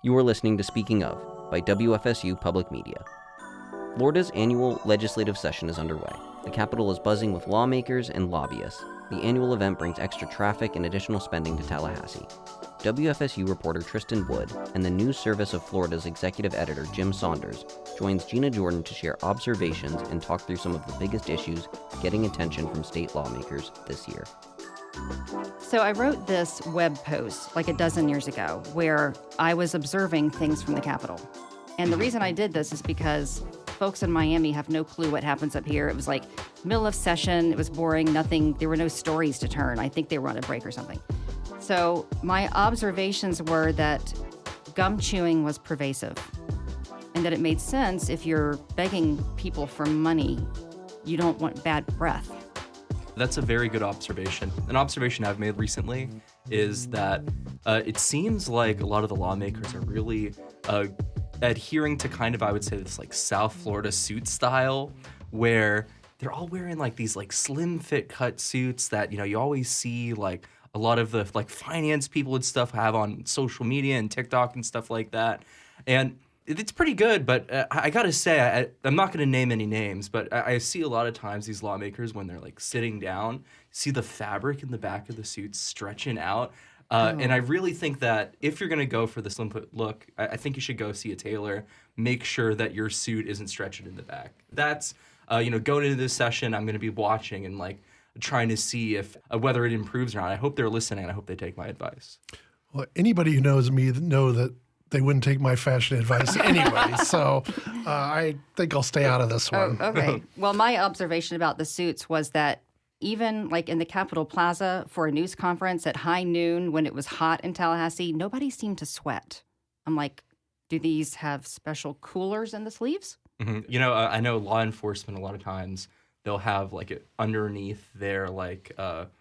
You are listening to Speaking Of by WFSU Public Media. Florida's annual legislative session is underway. The Capitol is buzzing with lawmakers and lobbyists. The annual event brings extra traffic and additional spending to Tallahassee. WFSU reporter Tristan Wood and the news service of Florida's executive editor Jim Saunders joins Gina Jordan to share observations and talk through some of the biggest issues getting attention from state lawmakers this year. So I wrote this web post like a dozen years ago where I was observing things from the Capitol. And the reason I did this is because folks in Miami have no clue what happens up here. It was like middle of session, it was boring, nothing, there were no stories to turn. I think they were on a break or something. So my observations were that gum chewing was pervasive and that it made sense if you're begging people for money, you don't want bad breath. That's a very good observation. An observation I've made recently is that it seems like a lot of the lawmakers are really adhering to kind of, I would say, this like South Florida suit style where they're all wearing like these like slim fit cut suits that, you know, you always see like a lot of the like finance people and stuff have on social media and TikTok and stuff like that. And it's pretty good, but I gotta say, I'm not gonna name any names, but I see a lot of times these lawmakers, when they're like sitting down, see the fabric in the back of the suits stretching out. And I really think that if you're gonna go for the slim fit look, I think you should go see a tailor. Make sure that your suit isn't stretching in the back. That's, going into this session, I'm gonna be watching and like trying to see if whether it improves or not. I hope they're listening. I hope they take my advice. Well, anybody who knows me know that they wouldn't take my fashion advice anyway, so I think I'll stay out of this one. Oh, okay. Well, my observation about the suits was that even like in the Capitol Plaza for a news conference at high noon when it was hot in Tallahassee, nobody seemed to sweat. I'm like, do these have special coolers in the sleeves? Mm-hmm. I know law enforcement a lot of times, they'll have like underneath their like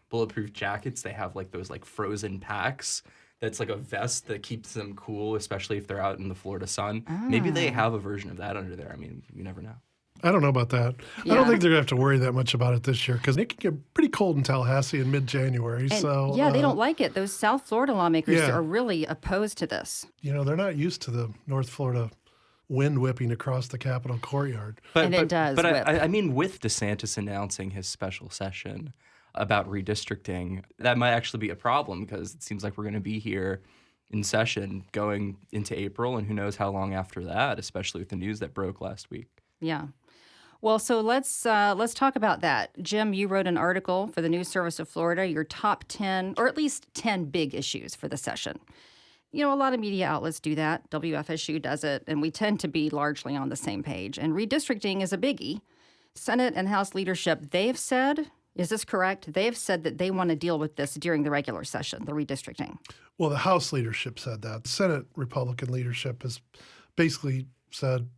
bulletproof jackets, they have like those like frozen packs. That's like a vest that keeps them cool, especially if they're out in the Florida sun. Maybe they have a version of that under there. I mean, you never know. I don't know about that. Yeah. I don't think they're going to have to worry that much about it this year because it can get pretty cold in Tallahassee in mid-January. So yeah, they don't like it. Those South Florida lawmakers are really opposed to this. You know, they're not used to the North Florida wind whipping across the Capitol courtyard. But it does But whip. I mean, with DeSantis announcing his special session about redistricting, that might actually be a problem because it seems like we're going to be here in session going into April, and who knows how long after that, especially with the news that broke last week. Yeah. Well, so let's talk about that. Jim, you wrote an article for the News Service of Florida, your top 10, or at least 10 big issues for the session. You know, a lot of media outlets do that. WFSU does it, and we tend to be largely on the same page. And redistricting is a biggie. Senate and House leadership, they've said, is this correct? They've said that they want to deal with this during the regular session, the redistricting. Well, the House leadership said that. The Senate Republican leadership has basically said,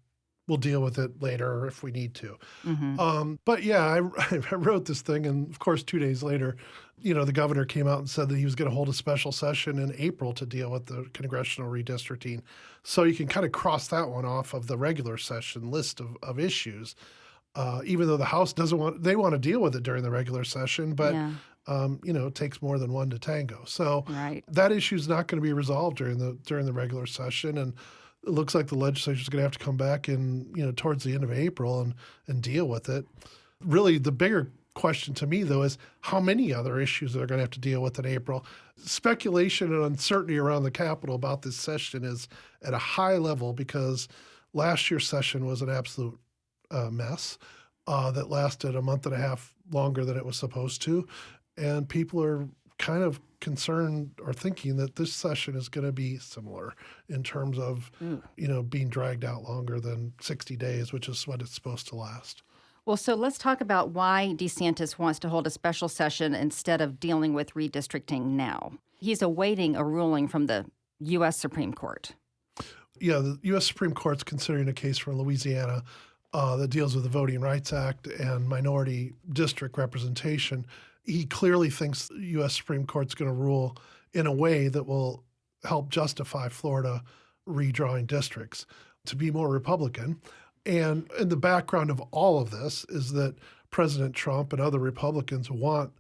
we'll deal with it later if we need to. Mm-hmm. But yeah, I wrote this thing, and of course, 2 days later, the governor came out and said that he was going to hold a special session in April to deal with the congressional redistricting. So you can kind of cross that one off of the regular session list of issues. Even though the House they want to deal with it during the regular session, but it takes more than one to tango. So that issue is not going to be resolved during the regular session, and it looks like the legislature is going to have to come back in towards the end of April and deal with it. Really, the bigger question to me though is how many other issues they're going to have to deal with in April. Speculation and uncertainty around the Capitol about this session is at a high level because last year's session was an absolute mess that lasted a month and a half longer than it was supposed to. And people are kind of concerned or thinking that this session is going to be similar in terms of, being dragged out longer than 60 days, which is what it's supposed to last. Well, so let's talk about why DeSantis wants to hold a special session instead of dealing with redistricting now. He's awaiting a ruling from the U.S. Supreme Court. Yeah, the U.S. Supreme Court's considering a case from Louisiana that deals with the Voting Rights Act and minority district representation. He clearly thinks the U.S. Supreme Court's going to rule in a way that will help justify Florida redrawing districts to be more Republican. And in the background of all of this is that President Trump and other Republicans want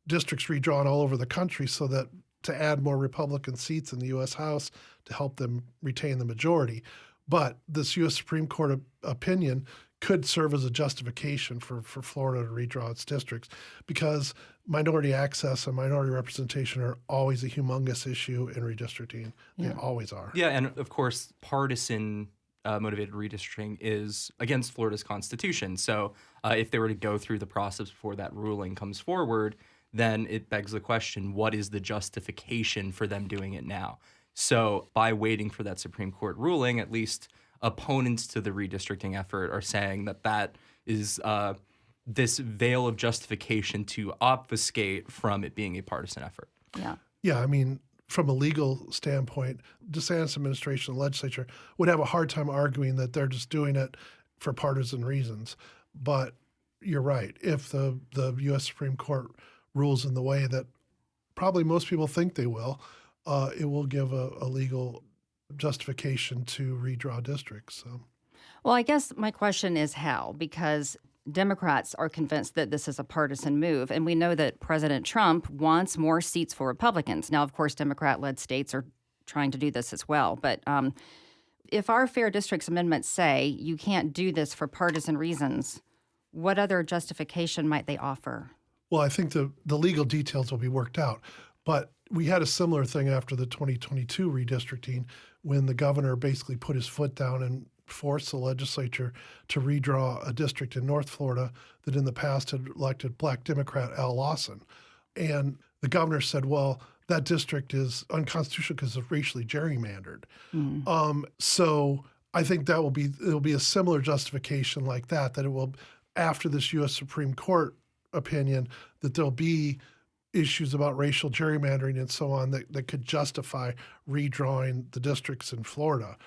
districts redrawn all over the country so that to add more Republican seats in the U.S. House to help them retain the majority. But this U.S. Supreme Court opinion could serve as a justification for Florida to redraw its districts, because minority access and minority representation are always a humongous issue in redistricting. They always are. Yeah, and of course, partisan motivated redistricting is against Florida's constitution. So if they were to go through the process before that ruling comes forward, then it begs the question, what is the justification for them doing it now? So by waiting for that Supreme Court ruling, at least opponents to the redistricting effort are saying that that is this veil of justification to obfuscate from it being a partisan effort. Yeah. Yeah, I mean, from a legal standpoint, DeSantis administration, the legislature would have a hard time arguing that they're just doing it for partisan reasons. But you're right. If the U.S. Supreme Court rules in the way that probably most people think they will, it will give a legal justification to redraw districts. So. Well, I guess my question is how, because Democrats are convinced that this is a partisan move, and we know that President Trump wants more seats for Republicans. Now, of course, Democrat-led states are trying to do this as well, but if our Fair Districts amendments say you can't do this for partisan reasons, what other justification might they offer? Well, I think the legal details will be worked out, but we had a similar thing after the 2022 redistricting when the governor basically put his foot down and forced the legislature to redraw a district in North Florida that in the past had elected Black Democrat Al Lawson. And the governor said, well, that district is unconstitutional because it's racially gerrymandered. So I think it'll be a similar justification like that it will, after this U.S. Supreme Court opinion, that there'll be issues about racial gerrymandering and so on that could justify redrawing the districts in Florida.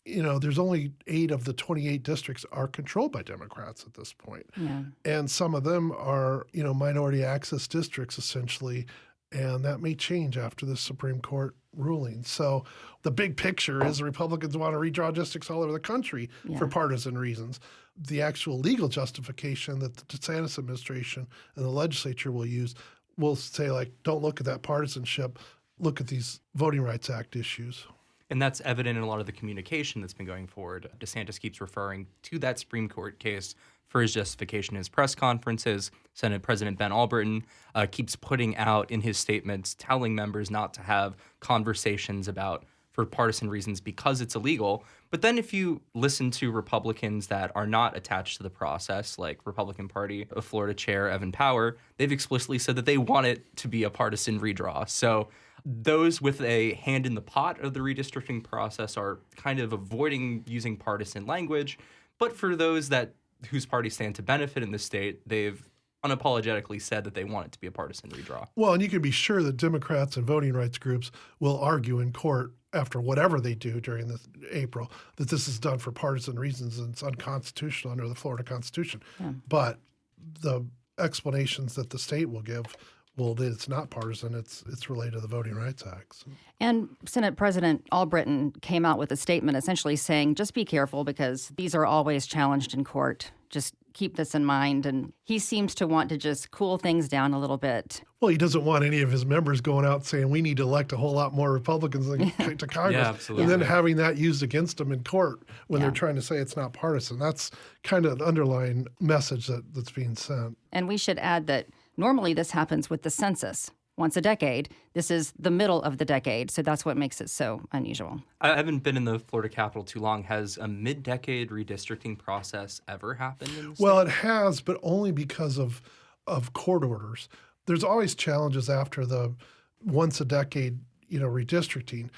You know, there's only 8 of the 28 districts are controlled by Democrats at this point. Yeah. And some of them are, minority access districts essentially, and that may change after the Supreme Court ruling. So the big picture is the Republicans want to redraw districts all over the country for partisan reasons. The actual legal justification that the DeSantis administration and the legislature will use will say, like, don't look at that partisanship, look at these Voting Rights Act issues. And that's evident in a lot of the communication that's been going forward. DeSantis keeps referring to that Supreme Court case for his justification in his press conferences. Senate President Ben Alberton keeps putting out in his statements, telling members not to have conversations about for partisan reasons because it's illegal. But then if you listen to Republicans that are not attached to the process, like Republican Party of Florida Chair Evan Power, they've explicitly said that they want it to be a partisan redraw. So those with a hand in the pot of the redistricting process are kind of avoiding using partisan language. But for those whose parties stand to benefit in the state, they've unapologetically said that they want it to be a partisan redraw. Well, and you can be sure that Democrats and voting rights groups will argue in court after whatever they do during this April that this is done for partisan reasons and it's unconstitutional under the Florida Constitution. Yeah. But the explanations that the state will give, well, it's not partisan. It's related to the Voting Rights Act. So. And Senate President Alberton came out with a statement essentially saying, just be careful because these are always challenged in court. Just keep this in mind. And he seems to want to just cool things down a little bit. Well, he doesn't want any of his members going out saying we need to elect a whole lot more Republicans to Congress. Yeah, absolutely. And then having that used against them in court when they're trying to say it's not partisan. That's kind of the underlying message that's being sent. And we should add that normally this happens with the census. Once a decade. This is the middle of the decade, so that's what makes it so unusual. I haven't been in the Florida Capitol too long. Has a mid-decade redistricting process ever happened in the state? Well, it has, but only because of court orders. There's always challenges after the once a decade, redistricting,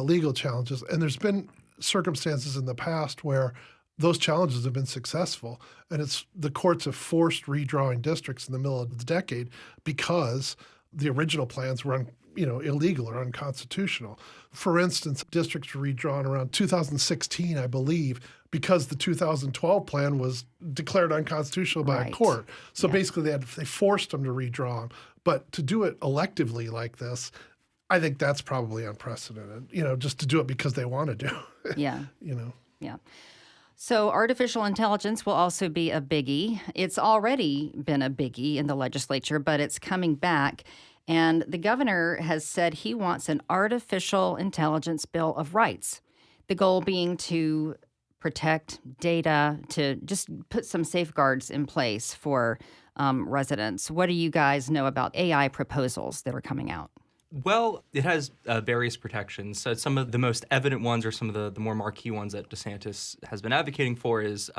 legal challenges. And there's been circumstances in the past where those challenges have been successful. And the courts have forced redrawing districts in the middle of the decade because the original plans were illegal or unconstitutional. For instance, districts were redrawn around 2016, I believe, because the 2012 plan was declared unconstitutional by a court. So basically they forced them to redraw them. But to do it electively like this, I think that's probably unprecedented, just to do it because they want to do it. Yeah. Yeah. So artificial intelligence will also be a biggie. It's already been a biggie in the legislature, but it's coming back. And the governor has said he wants an artificial intelligence bill of rights, the goal being to protect data, to just put some safeguards in place for residents. What do you guys know about AI proposals that are coming out? Well, it has various protections. So some of the most evident ones, or some of the more marquee ones that DeSantis has been advocating for, is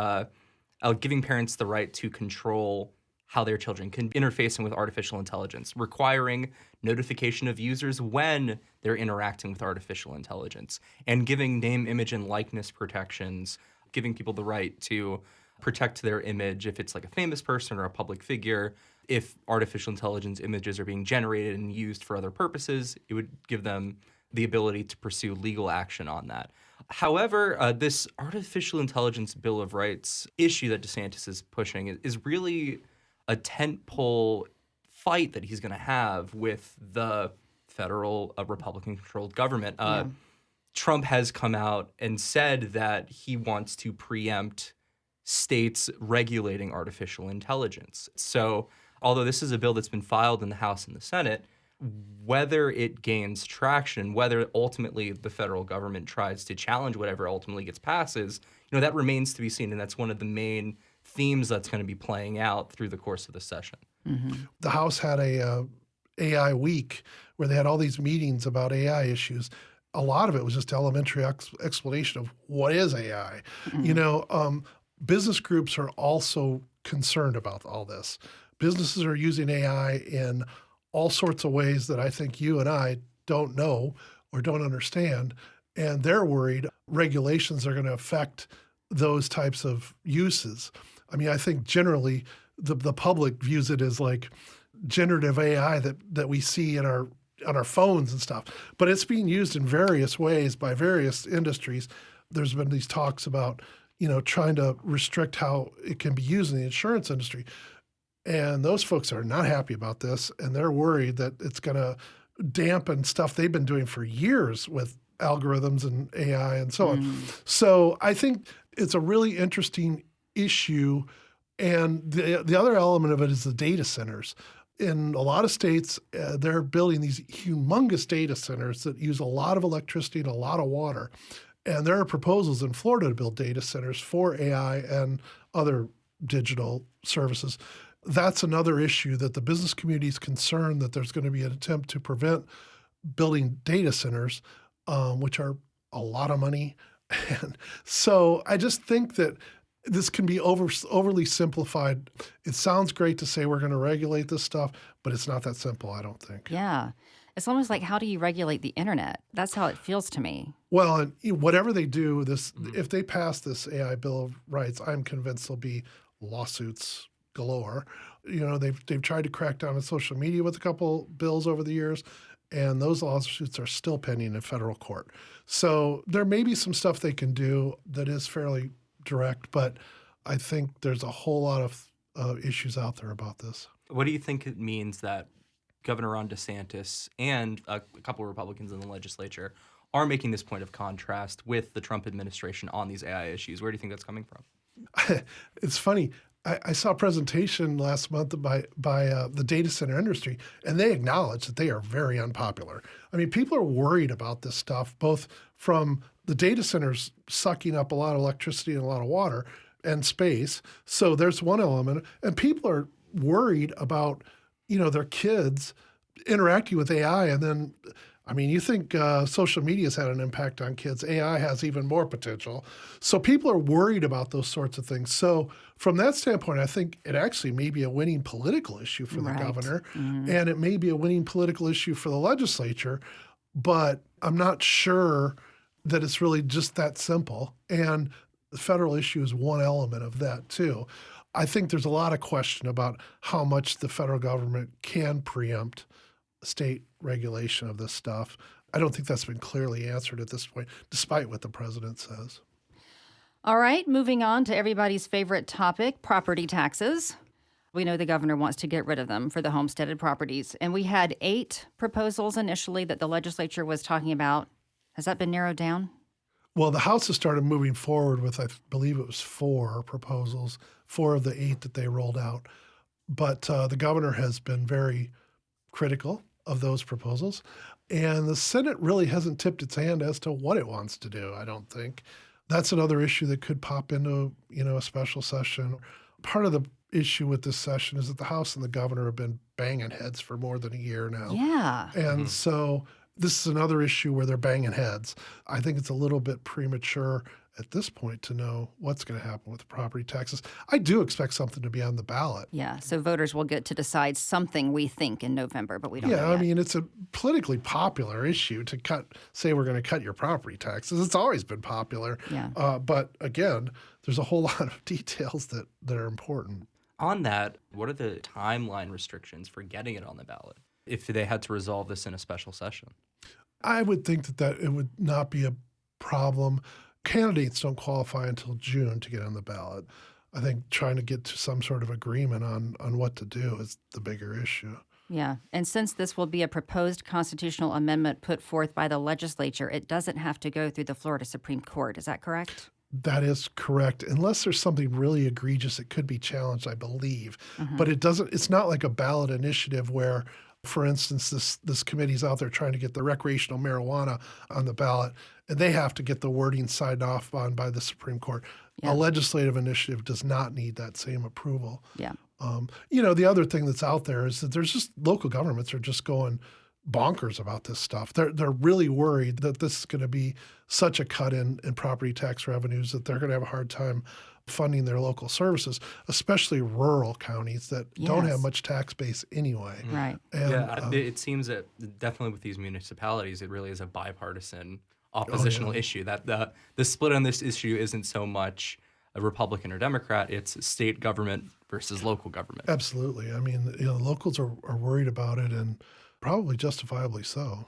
giving parents the right to control how their children can interfacing with artificial intelligence, requiring notification of users when they're interacting with artificial intelligence, and giving name, image, and likeness protections, giving people the right to protect their image if it's like a famous person or a public figure. If artificial intelligence images are being generated and used for other purposes, it would give them the ability to pursue legal action on that. However, this artificial intelligence Bill of Rights issue that DeSantis is pushing is really a tentpole fight that he's going to have with the federal Republican-controlled government. Trump has come out and said that he wants to preempt states regulating artificial intelligence. So although this is a bill that's been filed in the House and the Senate, whether it gains traction, whether ultimately the federal government tries to challenge whatever ultimately gets passes, that remains to be seen. And that's one of the main themes that's going to be playing out through the course of the session. Mm-hmm. The House had a AI week where they had all these meetings about AI issues. A lot of it was just elementary explanation of what is AI. Mm-hmm. Business groups are also concerned about all this. Businesses are using AI in all sorts of ways that I think you and I don't know or don't understand, and they're worried regulations are going to affect those types of uses. I mean, I think generally the public views it as like generative AI that we see on our phones and stuff, but it's being used in various ways by various industries. There's been these talks about, trying to restrict how it can be used in the insurance industry. And those folks are not happy about this, and they're worried that it's going to dampen stuff they've been doing for years with algorithms and AI and so on. So I think it's a really interesting issue. And the other element of it is the data centers. In a lot of states, they're building these humongous data centers that use a lot of electricity and a lot of water. And there are proposals in Florida to build data centers for AI and other digital services. That's another issue that the business community is concerned that there's going to be an attempt to prevent building data centers, which are a lot of money. And so I just think that this can be overly simplified. It sounds great to say we're going to regulate this stuff, but it's not that simple, I don't think. Yeah. It's almost like, how do you regulate the internet? That's how it feels to me. Well, and whatever they do, if they pass this AI Bill of Rights, I'm convinced there'll be lawsuits galore. They've tried to crack down on social media with a couple bills over the years, and those lawsuits are still pending in federal court. So there may be some stuff they can do that is fairly direct, but I think there's a whole lot of issues out there about this. What do you think it means that Governor Ron DeSantis and a couple of Republicans in the legislature are making this point of contrast with the Trump administration on these AI issues? Where do you think that's coming from? It's funny. I saw a presentation last month by the data center industry, and they acknowledge that they are very unpopular. I mean, people are worried about this stuff, both from the data centers sucking up a lot of electricity and a lot of water and space. So there's one element. And people are worried about, their kids interacting with AI. And then, you think social media has had an impact on kids. AI has even more potential. So people are worried about those sorts of things. So from that standpoint, I think it actually may be a winning political issue for the governor, and it may be a winning political issue for the legislature, but I'm not sure that it's really just that simple. And the federal issue is one element of that too. I think there's a lot of question about how much the federal government can preempt state regulation of this stuff. I don't think that's been clearly answered at this point, despite what the president says. All right, moving on to everybody's favorite topic, property taxes. We know the governor wants to get rid of them for the homesteaded properties. And we had 8 proposals initially that the legislature was talking about. Has that been narrowed down? Well, the House has started moving forward with, I believe it was 4 proposals, 4 of the 8 that they rolled out. But the governor has been very critical of those proposals. And the Senate really hasn't tipped its hand as to what it wants to do, I don't think. That's another issue that could pop into, a special session. Part of the issue with this session is that the House and the governor have been banging heads for more than a year now. Yeah. And so this is another issue where they're banging heads. I think it's a little bit premature at this point to know what's going to happen with the property taxes. I do expect something to be on the ballot. Yeah. So voters will get to decide something, we think, in November, but we don't know Yeah, yet. I mean, it's a politically popular issue to say we're going to cut your property taxes. It's always been popular. Yeah. But again, there's a whole lot of details that are important. On that, what are the timeline restrictions for getting it on the ballot if they had to resolve this in a special session? I would think that it would not be a problem. Candidates don't qualify until June to get on the ballot. I think trying to get to some sort of agreement on what to do is the bigger issue. Yeah. And since this will be a proposed constitutional amendment put forth by the legislature, it doesn't have to go through the Florida Supreme Court. Is that correct? That is correct. Unless there's something really egregious, it could be challenged, I believe. But it's not like a ballot initiative where, for instance, this committee's out there trying to get the recreational marijuana on the ballot, and they have to get the wording signed off on by the Supreme Court. Yeah. A legislative initiative does not need that same approval. Yeah. The other thing that's out there is that there's just local governments are just going bonkers about this stuff. They're really worried that this is going to be such a cut in property tax revenues that they're going to have a hard time funding their local services, especially rural counties that don't have much tax base anyway. Right. And, It seems that definitely with these municipalities, it really is a bipartisan oppositional issue. That the split on this issue isn't so much a Republican or Democrat, it's state government versus local government. Absolutely. I mean, locals are worried about it, and probably justifiably so.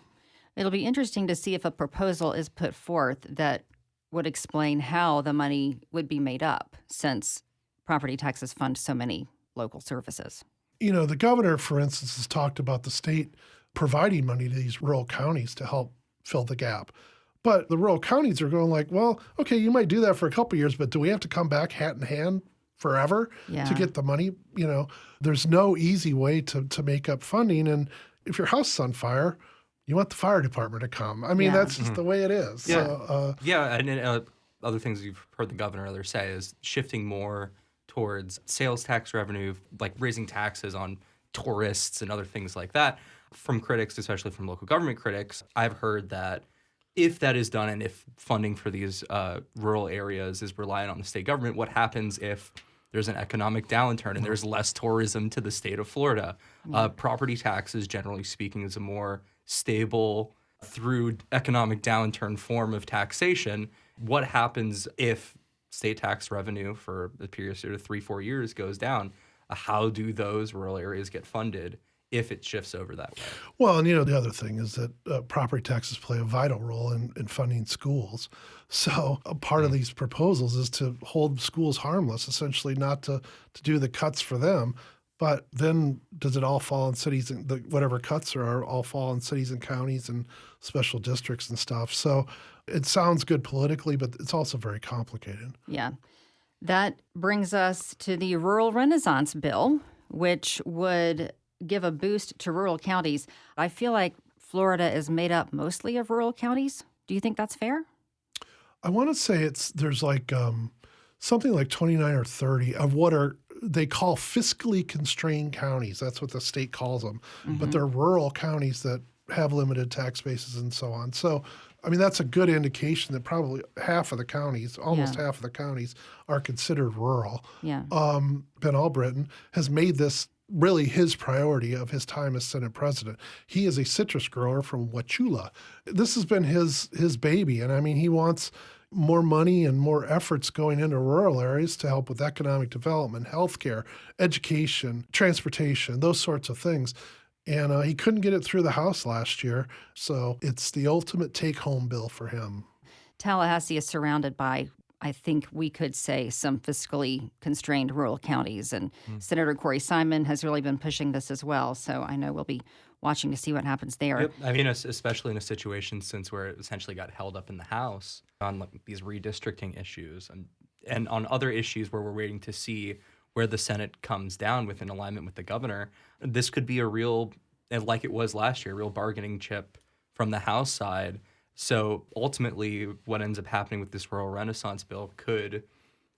It'll be interesting to see if a proposal is put forth that would explain how the money would be made up, since property taxes fund so many local services. The governor, for instance, has talked about the state providing money to these rural counties to help fill the gap. But the rural counties are going like, well, okay, you might do that for a couple of years, but do we have to come back hat in hand forever to get the money? There's no easy way to make up funding. And if your house is on fire, you want the fire department to come. I mean, that's just the way it is. Yeah. So, And other things you've heard the governor other say is shifting more towards sales tax revenue, like raising taxes on tourists and other things like that. From critics, especially from local government critics, I've heard that if that is done and if funding for these rural areas is reliant on the state government, what happens if there's an economic downturn and there's less tourism to the state of Florida? Property taxes, generally speaking, is a more stable, through economic downturn form of taxation. What happens if state tax revenue for a period of 3-4 years goes down? How do those rural areas get funded if it shifts over that way? Well, and the other thing is that property taxes play a vital role in funding schools. So a part of these proposals is to hold schools harmless, essentially not to do the cuts for them. But then does it all fall on cities, and whatever cuts are all fall on cities and counties and special districts and stuff. So it sounds good politically, but it's also very complicated. Yeah. That brings us to the Rural Renaissance Bill, which would give a boost to rural counties. I feel like Florida is made up mostly of rural counties. Do you think that's fair? I want to say there's like something like 29 or 30 of what they call fiscally constrained counties. That's what the state calls them. But they're rural counties that have limited tax bases and so on. So, I mean, that's a good indication that probably half of the counties, almost half of the counties, are considered rural. Yeah. Ben Albritton has made this really his priority of his time as Senate president. He is a citrus grower from Wauchula. This has been his baby. And I mean, he wants more money and more efforts going into rural areas to help with economic development, healthcare, education, transportation, those sorts of things. And he couldn't get it through the House last year. So it's the ultimate take-home bill for him. Tallahassee is surrounded by, I think we could say, some fiscally constrained rural counties. And Senator Corey Simon has really been pushing this as well. So I know we'll be watching to see what happens there. Yep. I mean, especially in a situation since where it essentially got held up in the House on like these redistricting issues and on other issues where we're waiting to see where the Senate comes down with an alignment with the governor. This could be a real and like it was last year, a real bargaining chip from the House side. So ultimately, what ends up happening with this rural renaissance bill could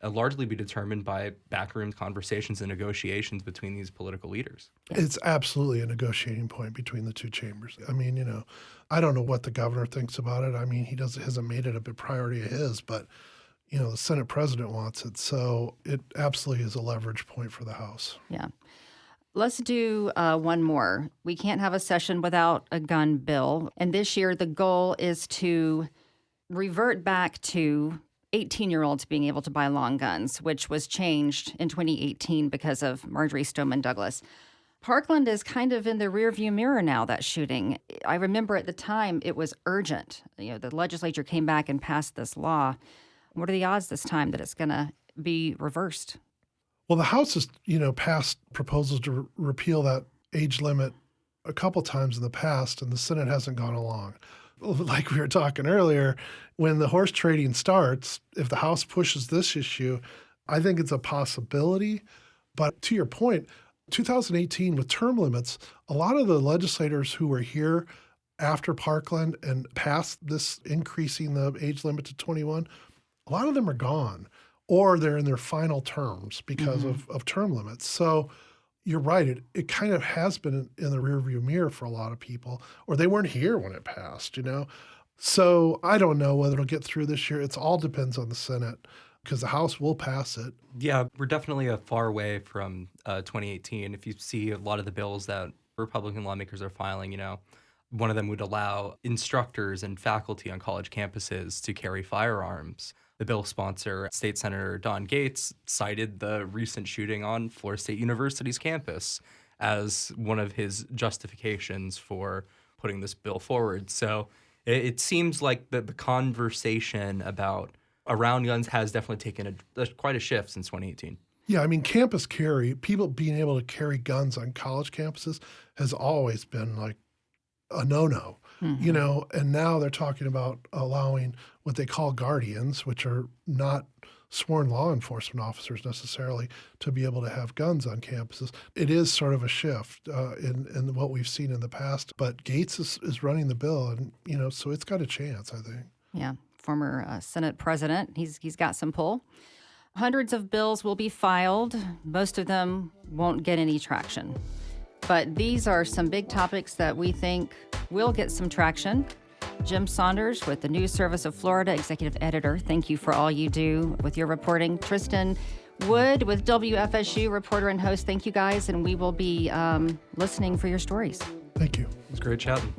largely be determined by backroom conversations and negotiations between these political leaders. It's absolutely a negotiating point between the two chambers. I mean, I don't know what the governor thinks about it. I mean, he hasn't made it a big priority of his, but the Senate president wants it. So it absolutely is a leverage point for the House. Yeah. Let's do one more. We can't have a session without a gun bill. And this year, the goal is to revert back to 18-year-olds being able to buy long guns, which was changed in 2018 because of Marjorie Stoneman Douglas. Parkland is kind of in the rearview mirror now, that shooting. I remember at the time it was urgent. The legislature came back and passed this law. What are the odds this time that it's going to be reversed? Well, the House has, passed proposals to repeal that age limit a couple times in the past, and the Senate hasn't gone along. Like we were talking earlier, when the horse trading starts, if the House pushes this issue, I think it's a possibility. But to your point, 2018 with term limits, a lot of the legislators who were here after Parkland and passed this increasing the age limit to 21, a lot of them are gone, or they're in their final terms because of term limits. So you're right. It kind of has been in the rearview mirror for a lot of people, or they weren't here when it passed, So I don't know whether it'll get through this year. It all depends on the Senate because the House will pass it. Yeah, we're definitely a far way from 2018. If you see a lot of the bills that Republican lawmakers are filing, one of them would allow instructors and faculty on college campuses to carry firearms. The bill sponsor, State Senator Don Gates, cited the recent shooting on Florida State University's campus as one of his justifications for putting this bill forward. So it seems like the conversation around guns has definitely taken quite a shift since 2018. Yeah, I mean, campus carry, people being able to carry guns on college campuses has always been like a no-no, and now they're talking about allowing what they call guardians, which are not sworn law enforcement officers necessarily, to be able to have guns on campuses. It is sort of a shift in what we've seen in the past, but Gates is running the bill, and, so it's got a chance, I think. Yeah, former Senate president, he's got some pull. Hundreds of bills will be filed. Most of them won't get any traction. But these are some big topics that we think will get some traction. Jim Saunders with the News Service of Florida, Executive Editor, thank you for all you do with your reporting. Tristan Wood with WFSU, reporter and host, thank you guys, and we will be listening for your stories. Thank you. It's great chatting.